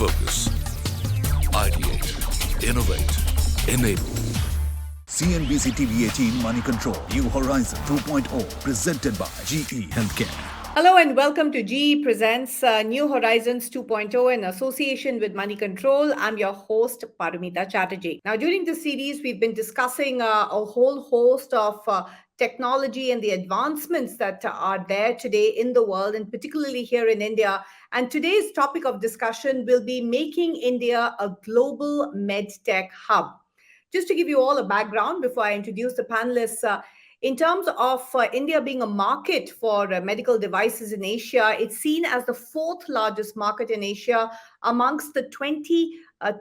Focus. Ideate. Innovate. Enable. CNBC TV18 Money Control. New Horizon 2.0. Presented by GE HealthCare. Hello and welcome to GE Presents New Horizons 2.0 in association with Money Control. I'm your host, Paramita Chatterjee. Now, during this series, we've been discussing a whole host of technology and the advancements that are there today in the world, and particularly here in India. And today's topic of discussion will be making India a global MedTech hub. Just to give you all a background before I introduce the panelists, in terms of India being a market for medical devices in Asia, it's seen as the fourth largest market in Asia amongst the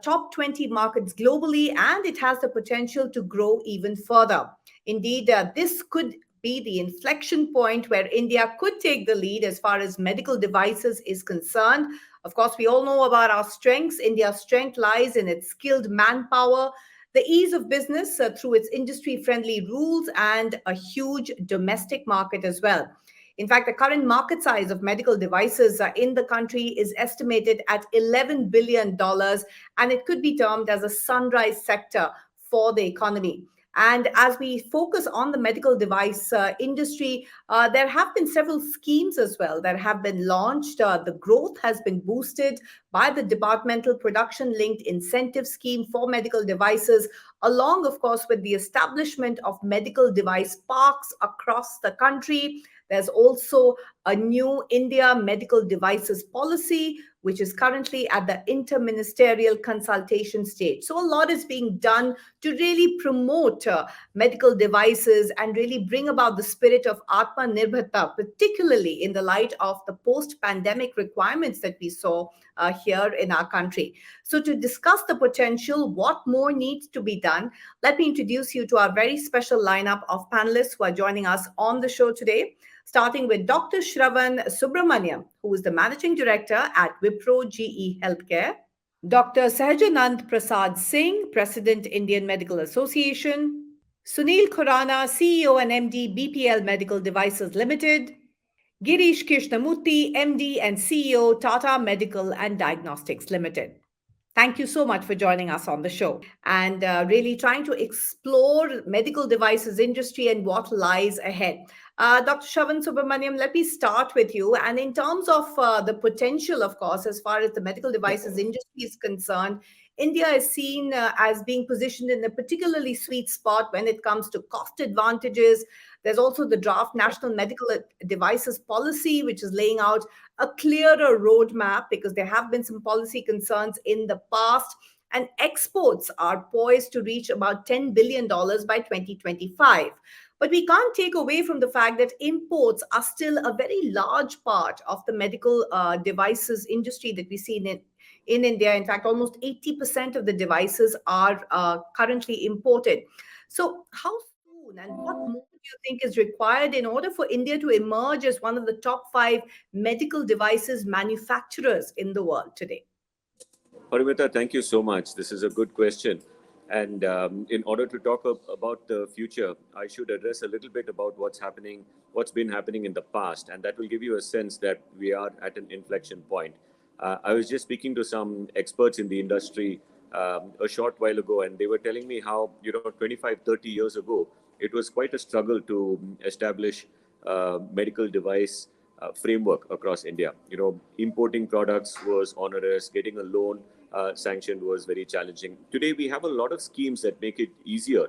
top 20 markets globally, and it has the potential to grow even further. Indeed, this could be the inflection point where India could take the lead as far as medical devices is concerned. Of course, we all know about our strengths. India's strength lies in its skilled manpower, the ease of business through its industry-friendly rules, and a huge domestic market as well. In fact, the current market size of medical devices in the country is estimated at $11 billion, and it could be termed as a sunrise sector for the economy. And as we focus on the medical device industry, there have been several schemes as well that have been launched. The growth has been boosted by the Departmental Production Linked Incentive Scheme for medical devices, along, of course, with the establishment of medical device parks across the country. There's also a new India medical devices policy, which is currently at the interministerial consultation stage. So a lot is being done to really promote medical devices and really bring about the spirit of Atmanirbharta, particularly in the light of the post-pandemic requirements that we saw here in our country. So to discuss the potential, what more needs to be done, let me introduce you to our very special lineup of panelists who are joining us on the show today, starting with Dr. Shravan Subramaniam, who is the Managing Director at Wipro GE HealthCare, Dr. Sahajanand Prasad Singh, President, Indian Medical Association, Sunil Khurana, CEO and MD, BPL Medical Devices Limited, Girish Krishnamurthy, MD and CEO, Tata Medical and Diagnostics Limited. Thank you so much for joining us on the show and really trying to explore medical devices industry and what lies ahead. Dr. Shravan Subramaniam, let me start with you. And in terms of the potential, of course, as far as the medical devices industry is concerned, India is seen as being positioned in a particularly sweet spot when it comes to cost advantages. There's also the draft National Medical Devices Policy, which is laying out a clearer roadmap because there have been some policy concerns in the past. And exports are poised to reach about $10 billion by 2025. But we can't take away from the fact that imports are still a very large part of the medical devices industry that we see in India. In fact, almost 80% of the devices are currently imported. So how soon and what more do you think is required in order for India to emerge as one of the top 5 medical devices manufacturers in the world today? Paramita, thank you so much. This is a good question. And in order to talk about the future, I should address a little bit about what's been happening in the past. And that will give you a sense that we are at an inflection point. I was just speaking to some experts in the industry a short while ago, and they were telling me how, 25, 30 years ago, it was quite a struggle to establish medical device framework across India. Importing products was onerous, getting a loan sanctioned was very challenging. Today, we have a lot of schemes that make it easier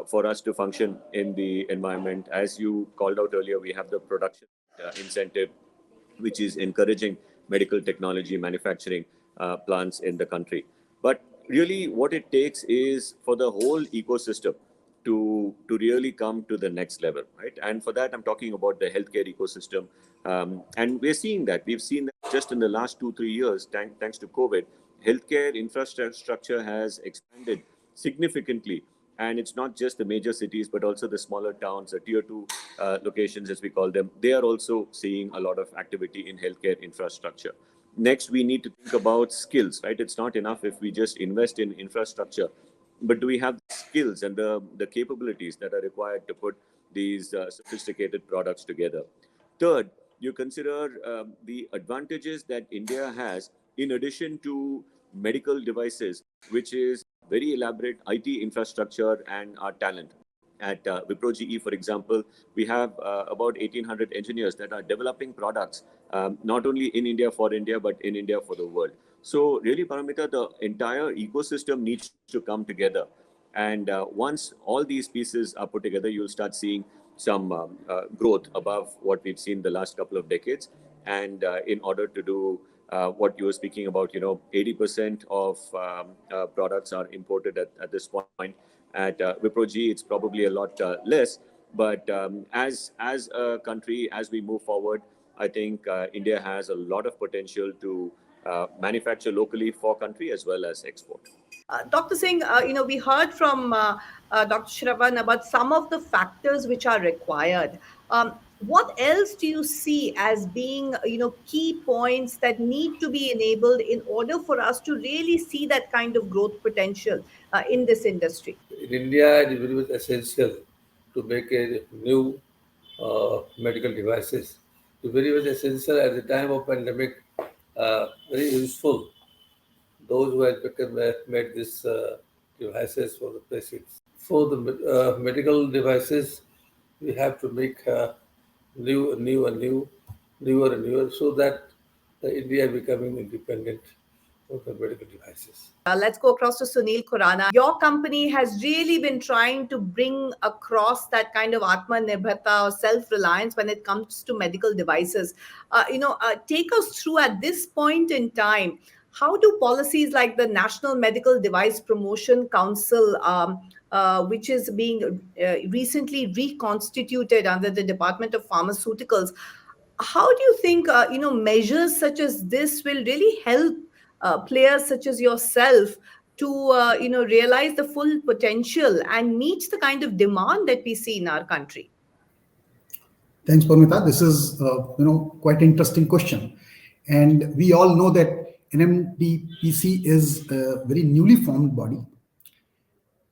for us to function in the environment. As you called out earlier, we have the production incentive, which is encouraging medical technology manufacturing plants in the country. But really what it takes is for the whole ecosystem to really come to the next level, right? And for that, I'm talking about the healthcare ecosystem. And we're seeing that. We've seen that just in the last 2-3 years, thanks to COVID, healthcare infrastructure has expanded significantly. And it's not just the major cities, but also the smaller towns, the tier 2 locations, as we call them. They are also seeing a lot of activity in healthcare infrastructure. Next, we need to think about skills, right? It's not enough if we just invest in infrastructure, but do we have the skills and the capabilities that are required to put these sophisticated products together? Third, you consider the advantages that India has in addition to medical devices, which is very elaborate IT infrastructure and our talent. At Wipro GE, for example, we have about 1,800 engineers that are developing products, not only in India for India, but in India for the world. So really, Paramita, the entire ecosystem needs to come together. And once all these pieces are put together, you'll start seeing some growth above what we've seen the last couple of decades. And in order to do what you were speaking about, 80% of products are imported at this point. At Wipro G, it's probably a lot less. But as a country, as we move forward, I think India has a lot of potential to manufacture locally for country as well as export. Dr. Singh, we heard from Dr. Shravan about some of the factors which are required. What else do you see as being, key points that need to be enabled in order for us to really see that kind of growth potential in this industry? In India, it is very much essential to make a new medical devices. It's very much essential at the time of pandemic. Very useful. Those who had made these devices for the patients. For the medical devices, we have to make newer and newer, so that India becoming independent of the medical devices. Let's go across to Sunil Khurana. Your company has really been trying to bring across that kind of Atmanirbharta or self-reliance when it comes to medical devices. Take us through at this point in time. How do policies like the National Medical Device Promotion Council, which is being recently reconstituted under the Department of Pharmaceuticals, how do you think measures such as this will really help players such as yourself to realize the full potential and meet the kind of demand that we see in our country? Thanks, Parmita. This is quite interesting question, and we all know that NMDPC is a very newly formed body.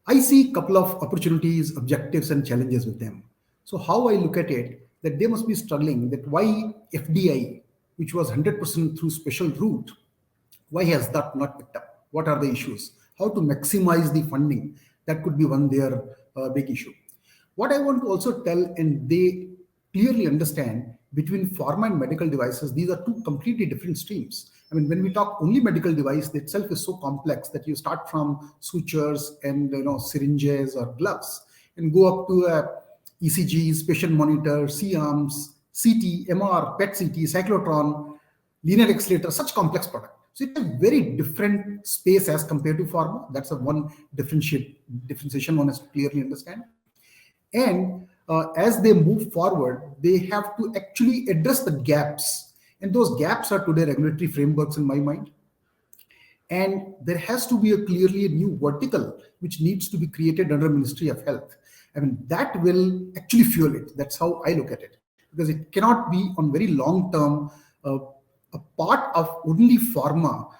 I see a couple of opportunities, objectives, and challenges with them. So how I look at it, that they must be struggling that why FDI, which was 100% through special route, why has that not picked up? What are the issues? How to maximize the funding? That could be one their big issue. What I want to also tell, and they clearly understand, between pharma and medical devices, these are two completely different streams. I mean, when we talk only medical device, the itself is so complex that you start from sutures and syringes or gloves and go up to ECGs, patient monitor, C-arms, CT, MR, PET CT, cyclotron, linear accelerator, such complex product. So it's a very different space as compared to pharma. That's a one differentiation one has to clearly understand. And as they move forward, they have to actually address the gaps. And those gaps are today regulatory frameworks in my mind. And there has to be clearly a new vertical which needs to be created under Ministry of Health. I mean, that will actually fuel it. That's how I look at it. Because it cannot be on very long term a part of only pharma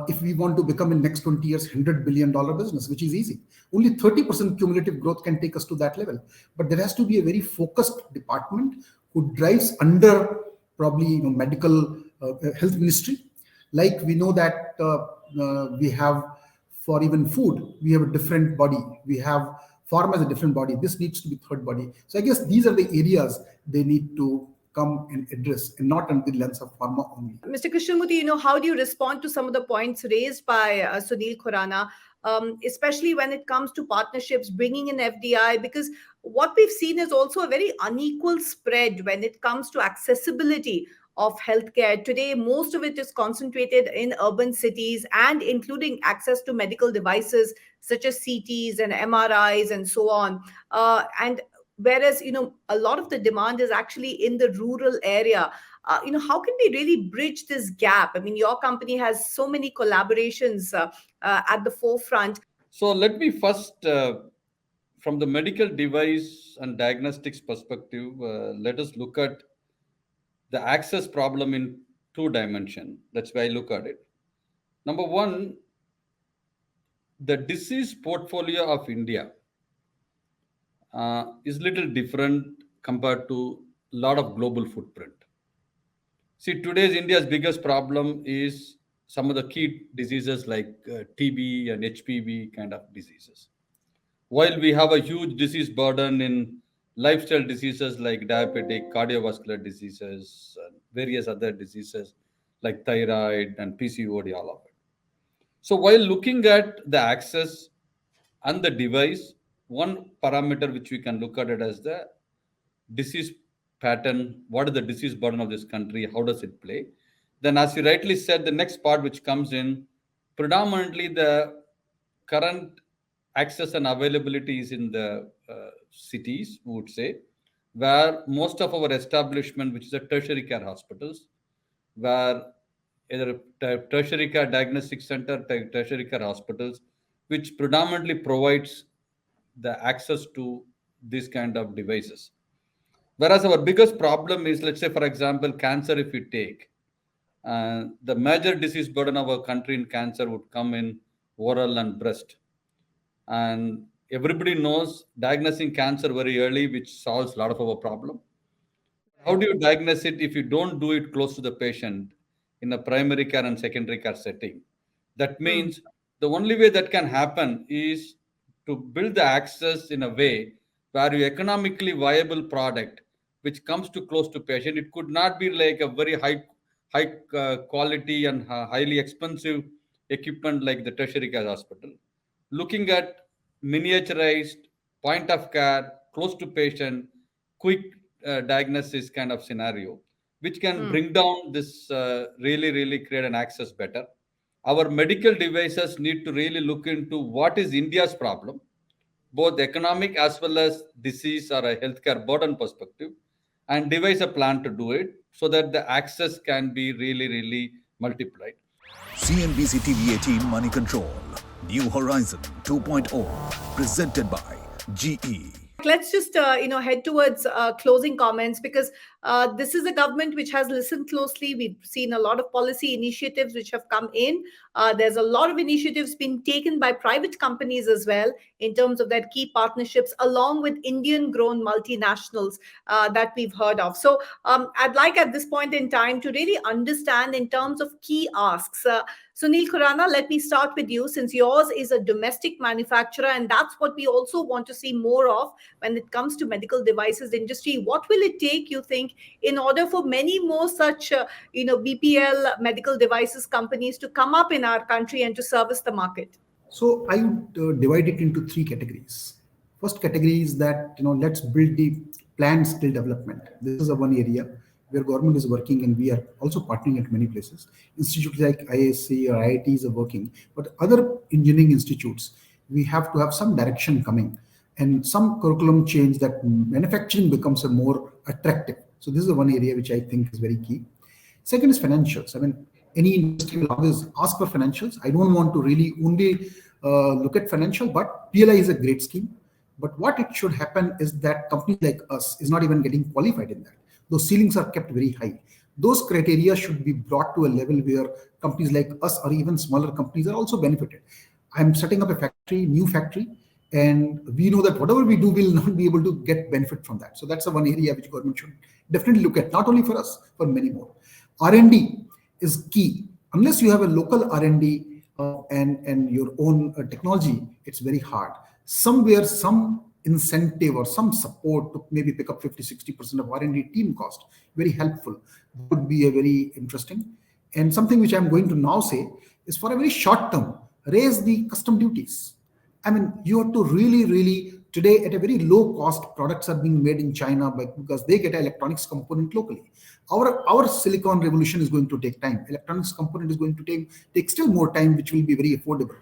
if we want to become in next 20 years $100 billion business, which is easy. Only 30% cumulative growth can take us to that level. But there has to be a very focused department who drives under probably medical health ministry. Like we know that we have for even food, we have a different body. We have pharma as a different body. This needs to be third body. So I guess these are the areas they need to come and address, and not under the lens of pharma only. Mr. Krishnamurthy, how do you respond to some of the points raised by Sunil Khurana, especially when it comes to partnerships, bringing in FDI? Because what we've seen is also a very unequal spread when it comes to accessibility of healthcare. Today, most of it is concentrated in urban cities and including access to medical devices such as CTs and MRIs and so on. And whereas, a lot of the demand is actually in the rural area. How can we really bridge this gap? I mean, your company has so many collaborations at the forefront. So let me first, from the medical device and diagnostics perspective, let us look at the access problem in two dimensions. That's why I look at it. Number one, the disease portfolio of India is little different compared to a lot of global footprint. See, today's India's biggest problem is some of the key diseases like TB and HPV kind of diseases. While we have a huge disease burden in lifestyle diseases like diabetic, cardiovascular diseases, and various other diseases like thyroid and PCOD, all of it. So while looking at the access and the device, one parameter which we can look at it as the disease pattern. What is the disease burden of this country? How does it play? Then, as you rightly said, the next part which comes in, predominantly the current access and availability is in the cities, we would say, where most of our establishment, which is a tertiary care hospitals, where either tertiary care diagnostic center, tertiary care hospitals, which predominantly provides the access to these kind of devices. Whereas our biggest problem is, let's say, for example, cancer, if we take, the major disease burden of our country in cancer would come in oral and breast. And everybody knows diagnosing cancer very early, which solves a lot of our problem. How do you diagnose it if you don't do it close to the patient in a primary care and secondary care setting? That means the only way that can happen is to build the access in a way where you economically viable product which comes to close to patient. It could not be like a very high quality and highly expensive equipment like the tertiary care hospital. Looking at miniaturized point of care, close to patient, quick diagnosis kind of scenario, which can bring down this, really create an access better. Our medical devices need to really look into what is India's problem, both economic as well as disease or a healthcare burden perspective, and devise a plan to do it so that the access can be really multiplied. CNBC TV 18 Money Control, New Horizon 2.0, presented by GE. Let's just head towards closing comments, because this is a government which has listened closely. We've seen a lot of policy initiatives which have come in. There's a lot of initiatives being taken by private companies as well in terms of their key partnerships along with Indian grown multinationals that we've heard of. So I'd like at this point in time to really understand in terms of key asks. Sunil Khurana, let me start with you, since yours is a domestic manufacturer, and that's what we also want to see more of when it comes to medical devices industry. What will it take, you think, in order for many more such, BPL medical devices companies to come up in our country and to service the market? So I would divide it into three categories. First category is that, let's build the planned skill development. This is a one area where government is working, and we are also partnering at many places. Institutes like ISC or IITs are working, but other engineering institutes, we have to have some direction coming and some curriculum change that manufacturing becomes a more attractive. So this is the one area which I think is very key. Second is financials. I mean, any industry will always ask for financials. I don't want to really only look at financial, but PLI is a great scheme. But what it should happen is that companies like us is not even getting qualified in that. Those ceilings are kept very high. Those criteria should be brought to a level where companies like us or even smaller companies are also benefited. I'm setting up a factory, new factory, and we know that whatever we do will not be able to get benefit from that. So that's the one area which government should definitely look at, not only for us, for many more. R&D is key. Unless you have a local R&D and your own technology, it's very hard. Somewhere, some incentive or some support to maybe pick up 50-60% of R&D team cost, very helpful, would be a very interesting. And something which I'm going to now say is, for a very short term, raise the custom duties. I mean, you have to really today, at a very low cost, products are being made in China because they get an electronics component locally. Our silicon revolution is going to take time. Electronics component is going to take still more time, which will be very affordable.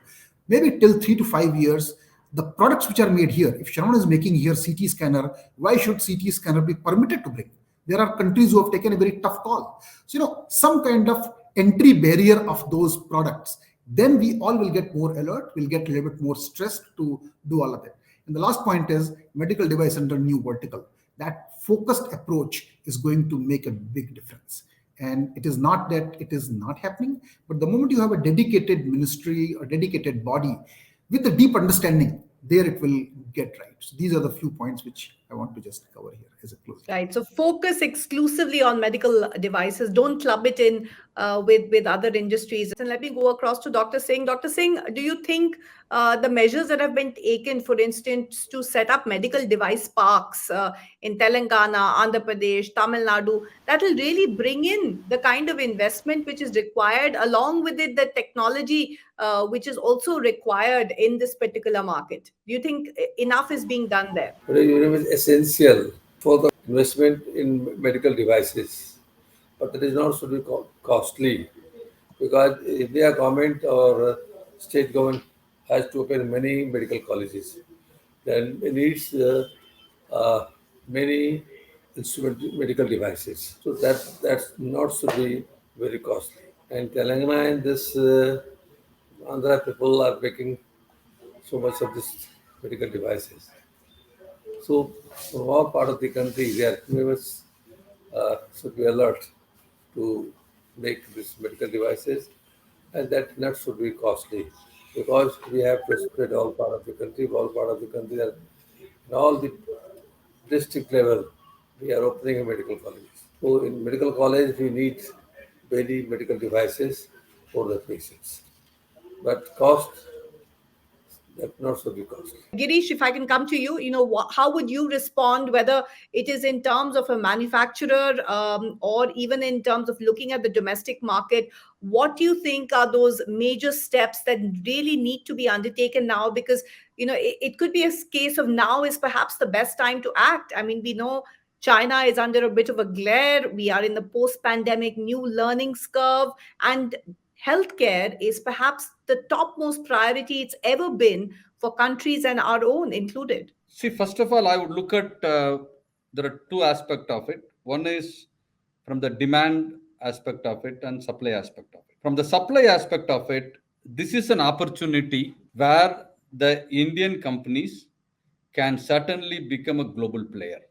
Maybe till 3 to 5 years, the products which are made here, if Sharon is making here CT scanner, why should CT scanner be permitted to bring? There are countries who have taken a very tough call. So, some kind of entry barrier of those products, then we all will get more alert, we'll get a little bit more stressed to do all of it. And the last point is medical device under new vertical. That focused approach is going to make a big difference. And it is not that it is not happening, but the moment you have a dedicated ministry or dedicated body with a deep understanding, there it will get right. So these are the few points which I want to just cover here. as a closing. Right. So focus exclusively on medical devices. Don't club it in with other industries. And let me go across to Dr. Singh. Dr. Singh, do you think the measures that have been taken, for instance, to set up medical device parks in Telangana, Andhra Pradesh, Tamil Nadu, that will really bring in the kind of investment which is required, along with it, the technology which is also required in this particular market? Do you think enough is being done there? It is essential for the investment in medical devices, but it is not so costly, because India government or state government has to open many medical colleges. Then it needs many medical devices. So that's not should be very costly. And Telangana and this Andhra people are making so much of this medical devices. So from our part of the country, we are should be alert to make these medical devices, and that not should be costly, because we have to spread all part of the country, are in all the district level. We are opening a medical college. So in medical college, we need many medical devices for the patients, but cost that not should be costly. Girish, if I can come to you, how would you respond, whether it is in terms of a manufacturer or even in terms of looking at the domestic market? What do you think are those major steps that really need to be undertaken now? Because, it could be a case of now is perhaps the best time to act. I mean, we know China is under a bit of a glare. We are in the post-pandemic new learnings curve, and healthcare is perhaps the topmost priority it's ever been for countries and our own included. See, first of all, I would look at there are two aspects of it. One is from the demand aspect of it and supply aspect of it. From the supply aspect of it, this is an opportunity where the Indian companies can certainly become a global player.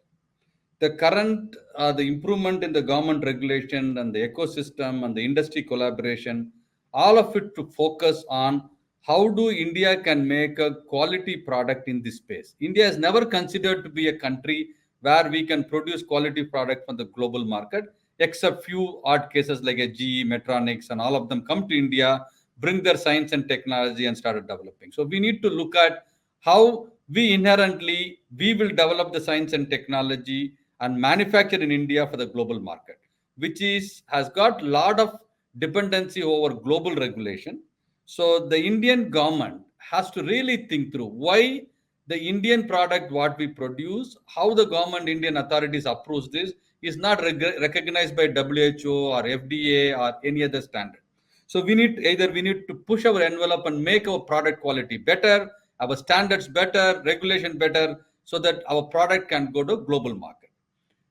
The current, the improvement in the government regulation and the ecosystem and the industry collaboration, all of it to focus on how do India can make a quality product in this space. India is never considered to be a country where we can produce quality product for the global market, except few odd cases like a GE, Medtronics, and all of them come to India, bring their science and technology and started developing. So we need to look at how we will develop the science and technology and manufacture in India for the global market, which has got a lot of dependency over global regulation. So the Indian government has to really think through why the Indian product, what we produce, how the government, Indian authorities approach this is not recognized by WHO or FDA or any other standard. So we need to push our envelope and make our product quality better, our standards better, regulation better, so that our product can go to global market.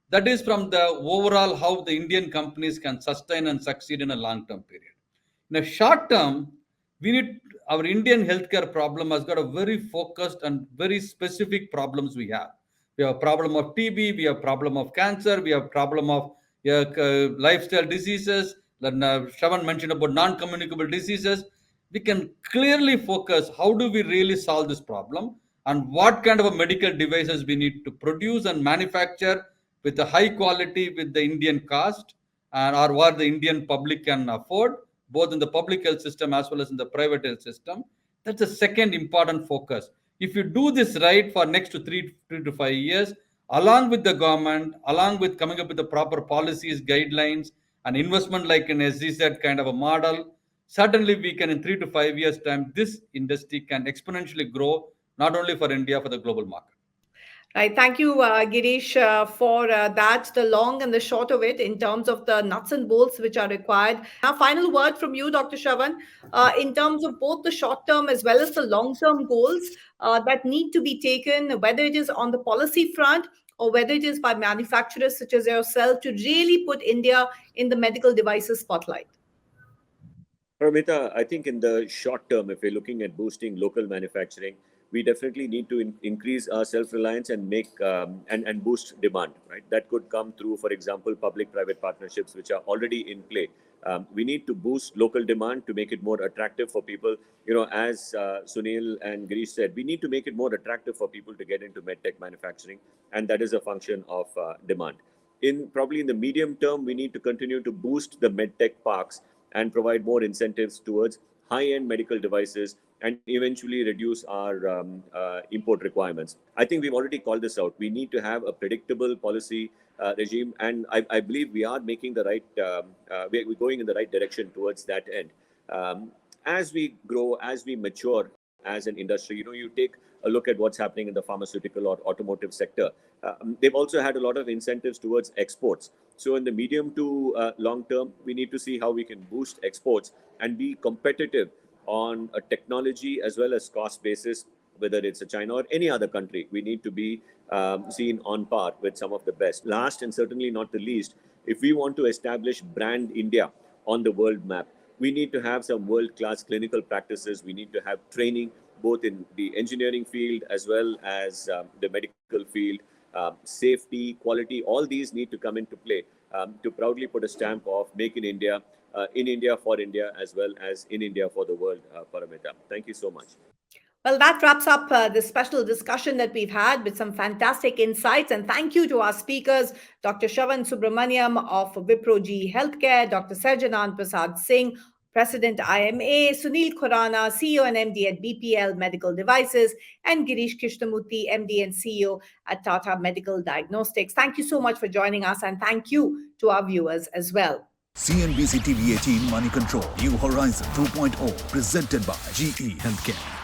That is from the overall how the Indian companies can sustain and succeed in a long-term period. In a short term, our Indian healthcare problem has got a very focused and very specific problems we have. We have a problem of TB, we have a problem of cancer, we have a problem of lifestyle diseases. Shravan mentioned about non-communicable diseases. We can clearly focus how do we really solve this problem and what kind of a medical devices we need to produce and manufacture with a high quality with the Indian cost or what the Indian public can afford, both in the public health system as well as in the private health system. That's the second important focus. If you do this right for next to 3 to 5 years, along with the government, along with coming up with the proper policies, guidelines, and investment like an SZZ kind of a model, certainly we can in 3 to 5 years time, this industry can exponentially grow, not only for India, for the global market. Right. Thank you, Girish, for that, the long and the short of it in terms of the nuts and bolts which are required. Now, final word from you, Dr. Shravan, in terms of both the short-term as well as the long-term goals that need to be taken, whether it is on the policy front or whether it is by manufacturers such as yourself to really put India in the medical devices spotlight. Paramita, I think in the short term, if we're looking at boosting local manufacturing, we definitely need to increase our self-reliance and make and boost demand. Right, that could come through, for example, public-private partnerships, which are already in play. We need to boost local demand to make it more attractive for people. As Sunil and Girish said, we need to make it more attractive for people to get into MedTech manufacturing, and that is a function of demand. Probably in the medium term, we need to continue to boost the MedTech parks and provide more incentives towards high-end medical devices and eventually reduce our import requirements. I think we've already called this out. We need to have a predictable policy regime, and I believe we are making the right, we're going in the right direction towards that end. As we grow, as we mature as an industry, you take a look at what's happening in the pharmaceutical or automotive sector. They've also had a lot of incentives towards exports. So in the medium to long term, we need to see how we can boost exports and be competitive on a technology as well as cost basis, whether it's a China or any other country. We need to be seen on par with some of the best. Last and certainly not the least, if we want to establish brand India on the world map, we need to have some world-class clinical practices. We need to have training both in the engineering field as well as the medical field. Safety, quality, all these need to come into play to proudly put a stamp of Make in India for India, as well as in India for the world, Paramita. Thank you so much. Well, that wraps up this special discussion that we've had with some fantastic insights. And thank you to our speakers, Dr. Shravan Subramaniam of Wipro GE HealthCare, Dr. Sarjanand Prasad Singh, President IMA, Sunil Khurana, CEO and MD at BPL Medical Devices, and Girish Krishnamurthy, MD and CEO at Tata Medical Diagnostics. Thank you so much for joining us, and thank you to our viewers as well. CNBC TV 18 Money Control, New Horizon 2.0, presented by GE HealthCare.